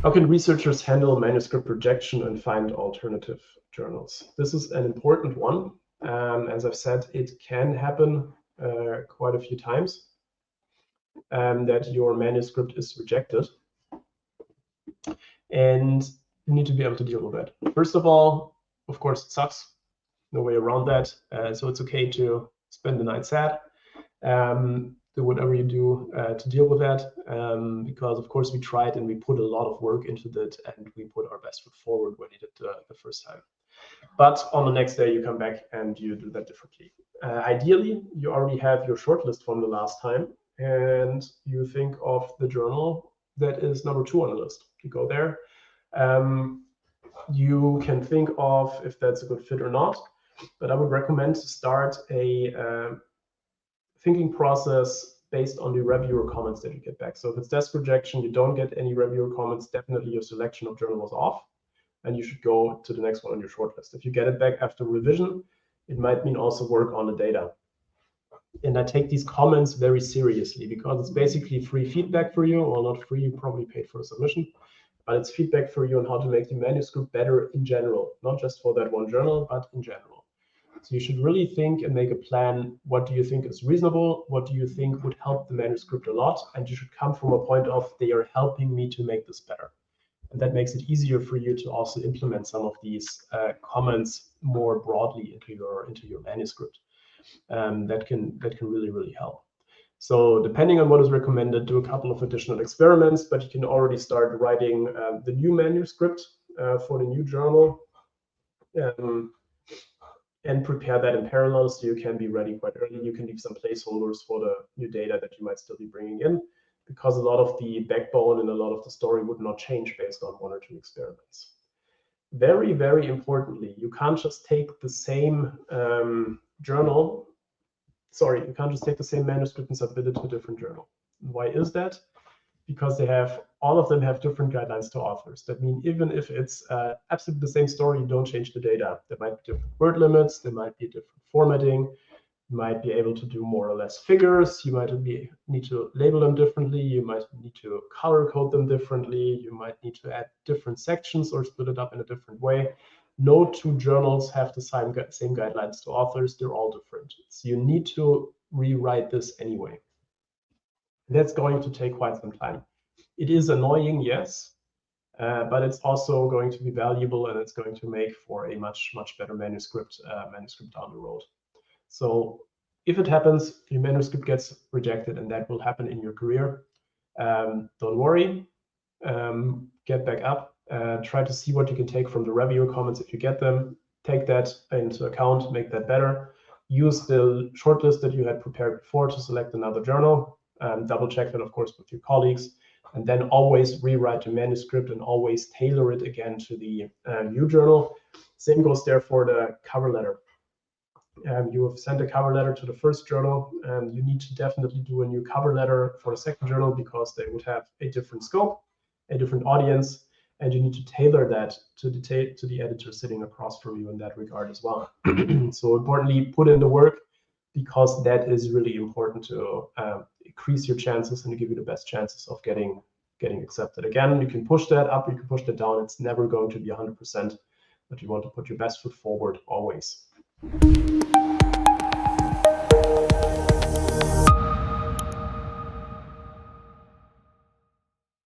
How can researchers handle manuscript rejection and find alternative journals? This is an important one. As I've said, it can happen quite a few times that your manuscript is rejected. And you need to be able to deal with that. First of all, of course, it sucks. No way around that. So it's okay to spend the night sad. Do whatever you do to deal with that, because of course we tried and we put a lot of work into that and we put our best foot forward when you did the first time. But on the next day you come back and you do that differently. Ideally, you already have your shortlist from the last time and you think of the journal that is number 2 on the list. You go there. You can think of if that's a good fit or not, but I would recommend to start a thinking process based on the reviewer comments that you get back. So if it's desk rejection, you don't get any reviewer comments, definitely your selection of journal was off, and you should go to the next one on your shortlist. If you get it back after revision, it might mean also work on the data. And I take these comments very seriously because it's basically free feedback for you, or not free, you probably paid for a submission, but it's feedback for you on how to make the manuscript better in general, not just for that one journal, but in general. So you should really think and make a plan. What do you think is reasonable? What do you think would help the manuscript a lot? And you should come from a point of, they are helping me to make this better. And that makes it easier for you to also implement some of these comments more broadly into your manuscript. That can really help. So depending on what is recommended, do a couple of additional experiments, but you can already start writing the new manuscript for the new journal. And prepare that in parallel so you can be ready quite early. You can leave some placeholders for the new data that you might still be bringing in, because a lot of the backbone and a lot of the story would not change based on 1 or 2 experiments. Very, very importantly, you can't just take the same you can't just take the same manuscript and submit it to a different journal. Why is that? Because all of them have different guidelines to authors. That means even if it's absolutely the same story, you don't change the data. There might be different word limits, there might be different formatting, you might be able to do more or less figures, you might need to label them differently, you might need to color code them differently, you might need to add different sections or split it up in a different way. No 2 journals have the same guidelines to authors, they're all different. So you need to rewrite this anyway. That's going to take quite some time. It is annoying, yes, but it's also going to be valuable, and it's going to make for a much better manuscript down the road. So if it happens, your manuscript gets rejected, and that will happen in your career, don't worry. Get back up. Try to see what you can take from the reviewer comments if you get them. Take that into account, make that better. Use the shortlist that you had prepared before to select another journal. Double check that, of course, with your colleagues, and then always rewrite the manuscript and always tailor it again to the new journal. Same goes there for the cover letter. You have sent a cover letter to the first journal, and you need to definitely do a new cover letter for the second journal because they would have a different scope, a different audience, and you need to tailor that to the editor sitting across from you in that regard as well. So importantly, put in the work, because that is really important to increase your chances and to give you the best chances of getting accepted. Again, you can push that up, you can push that down. It's never going to be 100%, but you want to put your best foot forward always.